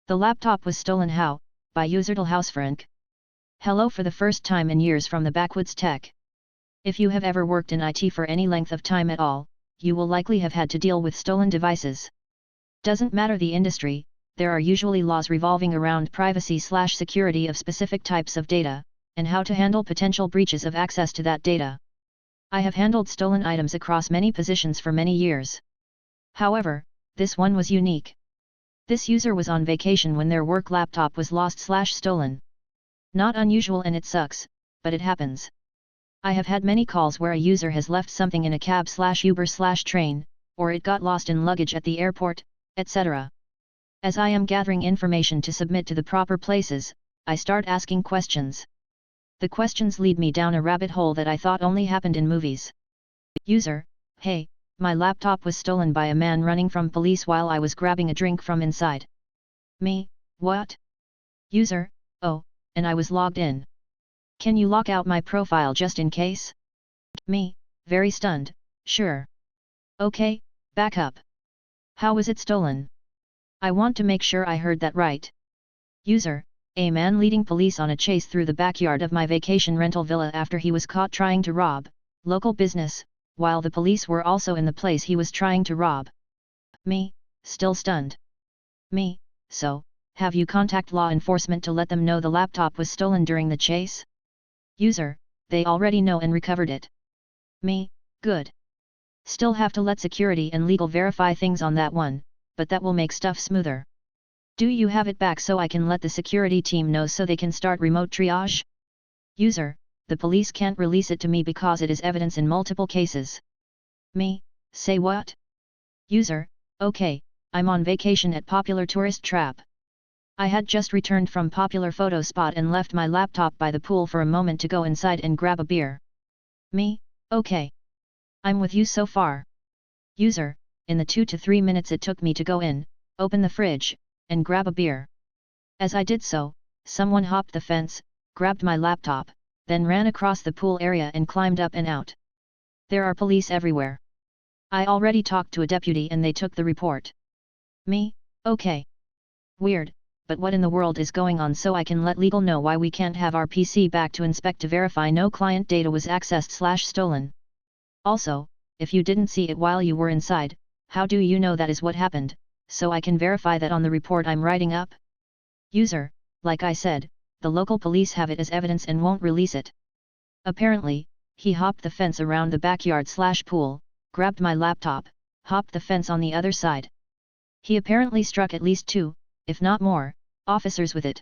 The laptop was stolen how? By user talesfromtechsupport. Hello for the first time in years from the backwoods tech. If you have ever worked in IT for any length of time at all, you will likely have had to deal with stolen devices. Doesn't matter the industry, there are usually laws revolving around privacy/security of specific types of data, and how to handle potential breaches of access to that data. I have handled stolen items across many positions for many years. However, this one was unique. This user was on vacation when their work laptop was lost/stolen. Not unusual and it sucks, but it happens. I have had many calls where a user has left something in a cab/Uber/train, or it got lost in luggage at the airport, etc. As I am gathering information to submit to the proper places, I start asking questions. The questions lead me down a rabbit hole that I thought only happened in movies. User: hey, my laptop was stolen by a man running from police while I was grabbing a drink from inside. Me: what? User: oh, and I was logged in. Can you lock out my profile just in case? Me: very stunned, sure. Okay, back up. How was it stolen? I want to make sure I heard that right. User: a man leading police on a chase through the backyard of my vacation rental villa after he was caught trying to rob local business, while the police were also in the place he was trying to rob. Me: still stunned. Me: so, have you contact law enforcement to let them know the laptop was stolen during the chase? User: they already know and recovered it. Me: good. Still have to let security and legal verify things on that one, but that will make stuff smoother. Do you have it back so I can let the security team know so they can start remote triage? User: the police can't release it to me because it is evidence in multiple cases. Me: say what? User: okay, I'm on vacation at popular tourist trap. I had just returned from popular photo spot and left my laptop by the pool for a moment to go inside and grab a beer. Me: okay. I'm with you so far. User: in the 2 to 3 minutes it took me to go in, open the fridge, and grab a beer. As I did so, someone hopped the fence, grabbed my laptop, then ran across the pool area and climbed up and out. There are police everywhere. I already talked to a deputy and they took the report. Me: okay. Weird, but what in the world is going on so I can let legal know why we can't have our PC back to inspect to verify no client data was accessed/stolen. Also, if you didn't see it while you were inside, how do you know that is what happened, so I can verify that on the report I'm writing up? User: like I said, the local police have it as evidence and won't release it. Apparently, he hopped the fence around the backyard/pool, grabbed my laptop, hopped the fence on the other side. He apparently struck at least 2, if not more, officers with it.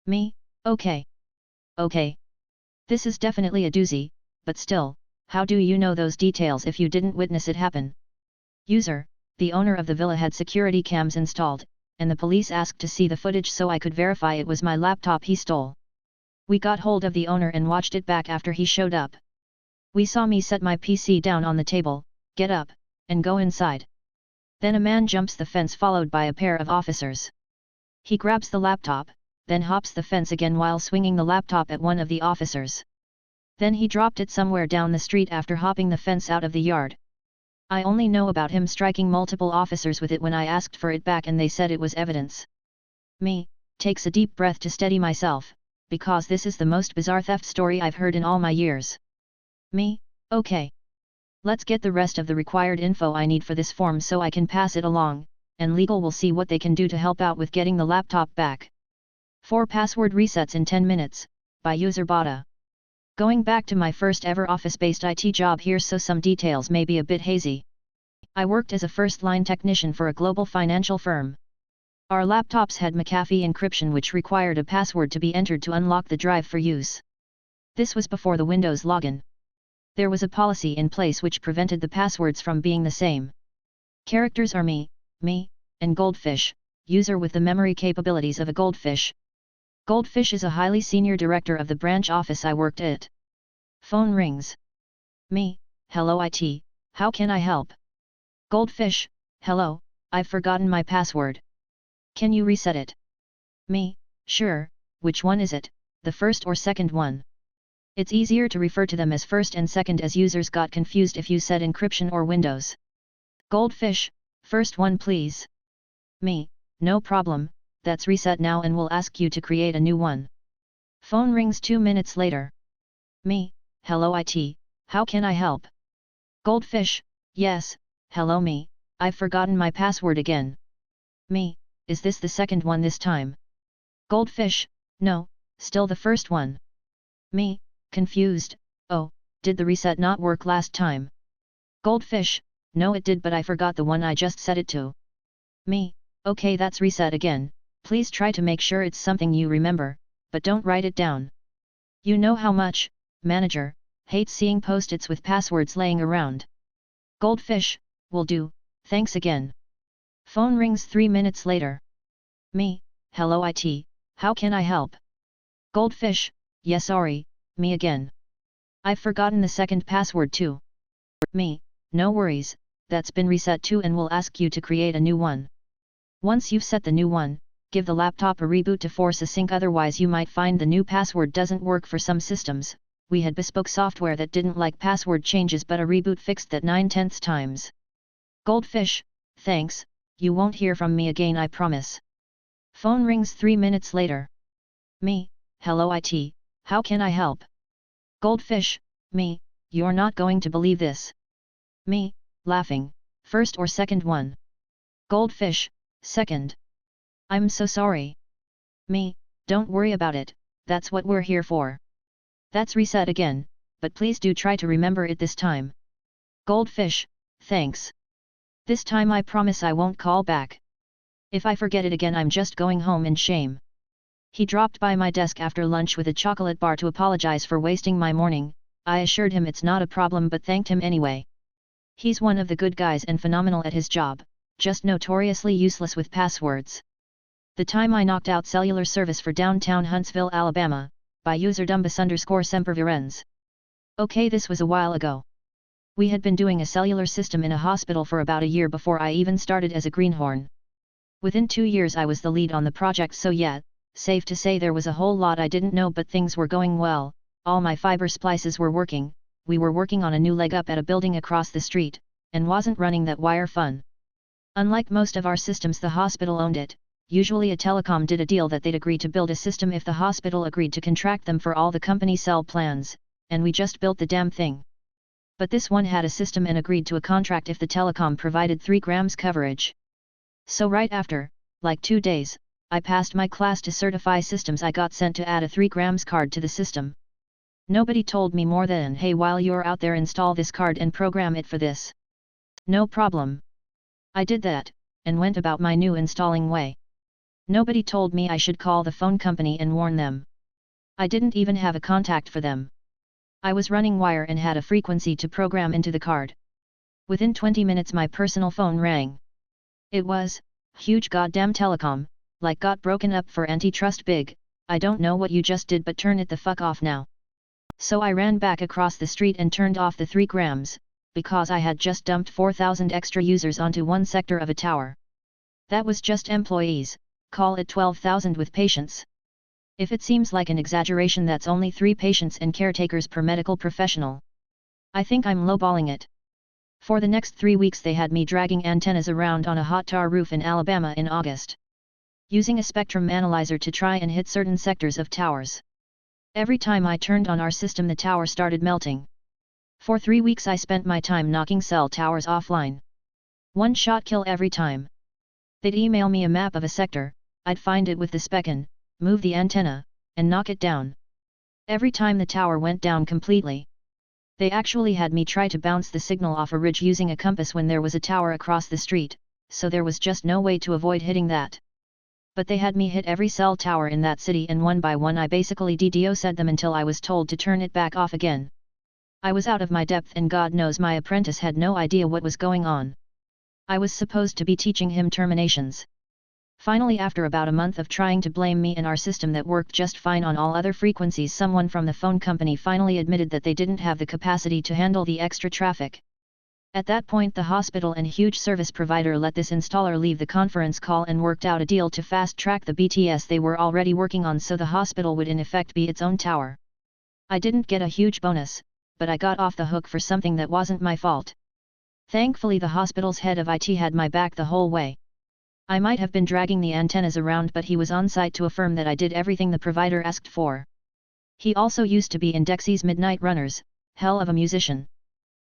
Me: okay. Okay. This is definitely a doozy, but still, how do you know those details if you didn't witness it happen? User: the owner of the villa had security cams installed, and the police asked to see the footage so I could verify it was my laptop he stole. We got hold of the owner and watched it back after he showed up. We saw me set my PC down on the table, get up, and go inside. Then a man jumps the fence followed by a pair of officers. He grabs the laptop, then hops the fence again while swinging the laptop at one of the officers. Then he dropped it somewhere down the street after hopping the fence out of the yard. I only know about him striking multiple officers with it when I asked for it back and they said it was evidence. Me: takes a deep breath to steady myself, because this is the most bizarre theft story I've heard in all my years. Me: okay. Let's get the rest of the required info I need for this form so I can pass it along, and legal will see what they can do to help out with getting the laptop back. 4 password resets in 10 minutes, by user Bada. Going back to my first ever office-based IT job here, so some details may be a bit hazy. I worked as a first-line technician for a global financial firm. Our laptops had McAfee encryption which required a password to be entered to unlock the drive for use. This was before the Windows login. There was a policy in place which prevented the passwords from being the same. Characters are me, and Goldfish, user with the memory capabilities of a goldfish. Goldfish is a highly senior director of the branch office I worked at. Phone rings. Me: hello IT, how can I help? Goldfish: hello, I've forgotten my password. Can you reset it? Me: sure, which one is it, the first or second one? It's easier to refer to them as first and second as users got confused if you said encryption or Windows. Goldfish: first one please. Me: no problem, that's reset now and will ask you to create a new one. Phone rings 2 minutes later. Me, hello IT, how can I help? Goldfish, yes, hello me, I've forgotten my password again. Me, is this the second one this time? Goldfish, no, still the first one. Me, confused, oh, did the reset not work last time? Goldfish, no it did but I forgot the one I just set it to. Me, okay that's reset again, please try to make sure it's something you remember, but don't write it down. You know how much, manager, hates seeing post-its with passwords laying around. Goldfish, will do, thanks again. Phone rings 3 minutes later. Me, hello IT, how can I help? Goldfish, yeah sorry, me again. I've forgotten the second password too. Me, no worries, that's been reset too and will ask you to create a new one. Once you've set the new one, give the laptop a reboot to force a sync otherwise you might find the new password doesn't work for some systems. We had bespoke software that didn't like password changes but a reboot fixed that 9/10 times. Goldfish, thanks, you won't hear from me again I promise. Phone rings 3 minutes later. Me, hello IT, how can I help? Goldfish, me, you're not going to believe this. Me, laughing, first or second one? Goldfish, second. I'm so sorry. Me, don't worry about it, that's what we're here for. That's reset again, but please do try to remember it this time. Goldfish, thanks. This time I promise I won't call back. If I forget it again I'm just going home in shame. He dropped by my desk after lunch with a chocolate bar to apologize for wasting my morning. I assured him it's not a problem but thanked him anyway. He's one of the good guys and phenomenal at his job, just notoriously useless with passwords. The time I knocked out cellular service for downtown Huntsville, Alabama, by user dumbus_sempervirens. Okay, this was a while ago. We had been doing a cellular system in a hospital for about a year before I even started as a greenhorn. Within 2 years I was the lead on the project so yeah, safe to say there was a whole lot I didn't know but things were going well, all my fiber splices were working, we were working on a new leg up at a building across the street, and wasn't running that wire fun. Unlike most of our systems the hospital owned it, usually a telecom did a deal that they'd agree to build a system if the hospital agreed to contract them for all the company cell plans, and we just built the damn thing. But this one had a system and agreed to a contract if the telecom provided 3 grams coverage. So right after, like 2 days, I passed my class to certify systems I got sent to add a 3 grams card to the system. Nobody told me more than hey while you're out there install this card and program it for this. No problem. I did that, and went about my new installing way. Nobody told me I should call the phone company and warn them. I didn't even have a contact for them. I was running wire and had a frequency to program into the card. Within 20 minutes my personal phone rang. It was, huge goddamn telecom, like got broken up for antitrust big, I don't know what you just did but turn it the fuck off now. So I ran back across the street and turned off the 3 grams, because I had just dumped 4,000 extra users onto one sector of a tower. That was just employees, call it 12,000 with patients. If it seems like an exaggeration that's only 3 patients and caretakers per medical professional. I think I'm lowballing it. For the next 3 weeks they had me dragging antennas around on a hot tar roof in Alabama in August. Using a spectrum analyzer to try and hit certain sectors of towers. Every time I turned on our system the tower started melting. For 3 weeks I spent my time knocking cell towers offline. One shot kill every time. They'd email me a map of a sector, I'd find it with the specin, move the antenna, and knock it down. Every time the tower went down completely. They actually had me try to bounce the signal off a ridge using a compass when there was a tower across the street, so there was just no way to avoid hitting that. But they had me hit every cell tower in that city and one by one I basically DDoS'd them until I was told to turn it back off again. I was out of my depth and God knows my apprentice had no idea what was going on. I was supposed to be teaching him terminations. Finally after about a month of trying to blame me and our system that worked just fine on all other frequencies someone from the phone company finally admitted that they didn't have the capacity to handle the extra traffic. At that point the hospital and huge service provider let this installer leave the conference call and worked out a deal to fast-track the BTS they were already working on so the hospital would in effect be its own tower. I didn't get a huge bonus, but I got off the hook for something that wasn't my fault. Thankfully the hospital's head of IT had my back the whole way. I might have been dragging the antennas around, but he was on site to affirm that I did everything the provider asked for. He also used to be in Dexy's Midnight Runners, hell of a musician.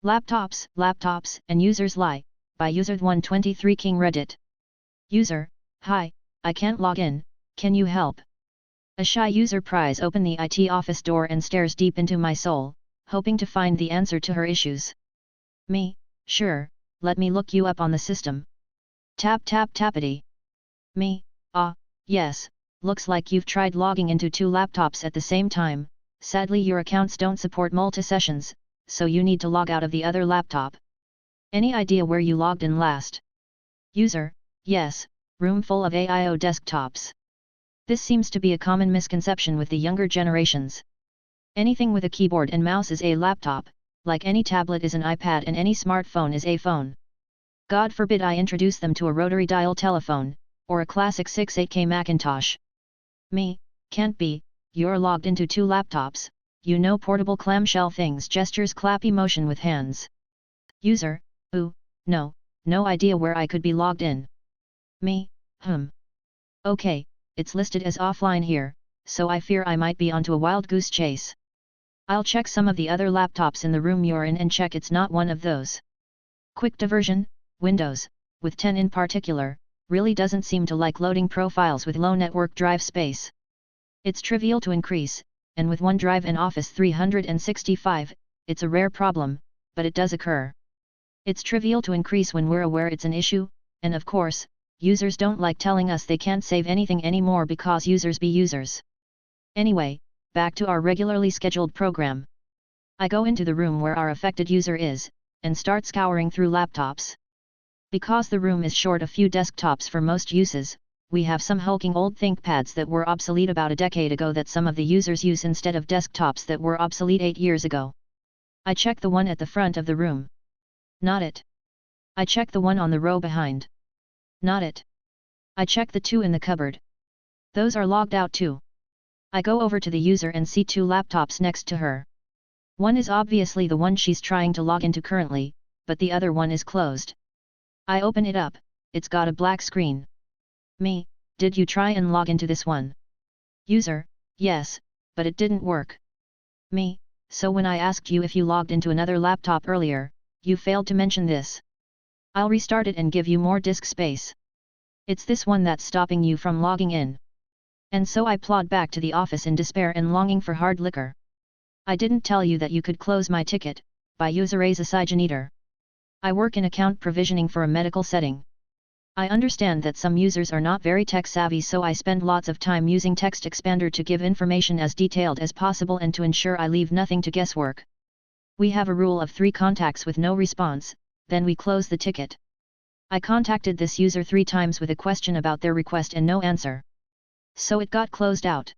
Laptops, and users lie, by user123 King Reddit. User, hi, I can't log in, can you help? A shy user pries open the IT office door and stares deep into my soul, hoping to find the answer to her issues. Me, sure, let me look you up on the system. Tappity. Me, yes, looks like you've tried logging into 2 laptops at the same time, sadly your accounts don't support multi-sessions, so you need to log out of the other laptop. Any idea where you logged in last? User, yes, room full of AIO desktops. This seems to be a common misconception with the younger generations. Anything with a keyboard and mouse is a laptop, like any tablet is an iPad and any smartphone is a phone. God forbid I introduce them to a rotary dial telephone, or a classic 68K Macintosh. Me, can't be, you're logged into 2 laptops, you know portable clamshell things, gestures, clappy motion with hands. User, no idea where I could be logged in. Me, Okay, it's listed as offline here, so I fear I might be onto a wild goose chase. I'll check some of the other laptops in the room you're in and check it's not one of those. Quick diversion, Windows, with 10 in particular, really doesn't seem to like loading profiles with low network drive space. It's trivial to increase, and with OneDrive and Office 365, it's a rare problem, but it does occur. It's trivial to increase when we're aware it's an issue, and of course, users don't like telling us they can't save anything anymore because users be users. Anyway, back to our regularly scheduled program. I go into the room where our affected user is, and start scouring through laptops. Because the room is short a few desktops for most uses, we have some hulking old ThinkPads that were obsolete about a decade ago that some of the users use instead of desktops that were obsolete 8 years ago. I check the one at the front of the room. Not it. I check the one on the row behind. Not it. I check the 2 in the cupboard. Those are logged out too. I go over to the user and see 2 laptops next to her. One is obviously the one she's trying to log into currently, but the other one is closed. I open it up, it's got a black screen. Me, did you try and log into this one? User, yes, but it didn't work. Me, so when I asked you if you logged into another laptop earlier, you failed to mention this. I'll restart it and give you more disk space. It's this one that's stopping you from logging in. And so I plod back to the office in despair and longing for hard liquor. I didn't tell you that you could close my ticket, by user A's Asigeneater. I work in account provisioning for a medical setting. I understand that some users are not very tech savvy, so I spend lots of time using Text Expander to give information as detailed as possible and to ensure I leave nothing to guesswork. We have a rule of 3 contacts with no response, then we close the ticket. I contacted this user 3 times with a question about their request and no answer. So it got closed out.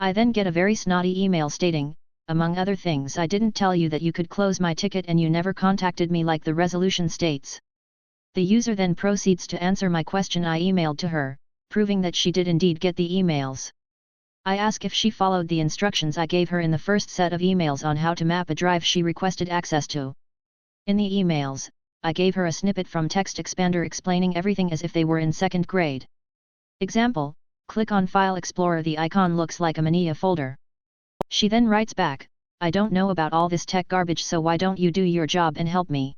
I then get a very snotty email stating, among other things, I didn't tell you that you could close my ticket and you never contacted me like the resolution states. The user then proceeds to answer my question I emailed to her, proving that she did indeed get the emails. I ask if she followed the instructions I gave her in the first set of emails on how to map a drive she requested access to. In the emails, I gave her a snippet from Text Expander explaining everything as if they were in 2nd grade. Example, click on File Explorer, the icon looks like a Mania folder. She then writes back, I don't know about all this tech garbage, so why don't you do your job and help me?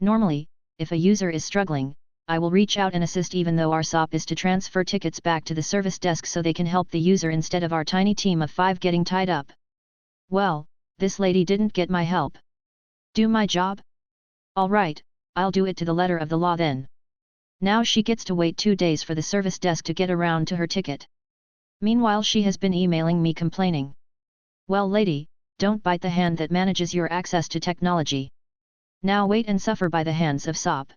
Normally, if a user is struggling, I will reach out and assist, even though our SOP is to transfer tickets back to the service desk so they can help the user instead of our tiny team of 5 getting tied up. Well, this lady didn't get my help. Do my job? Alright, I'll do it to the letter of the law then. Now she gets to wait 2 days for the service desk to get around to her ticket. Meanwhile she has been emailing me complaining. Well lady, don't bite the hand that manages your access to technology. Now wait and suffer by the hands of SOP.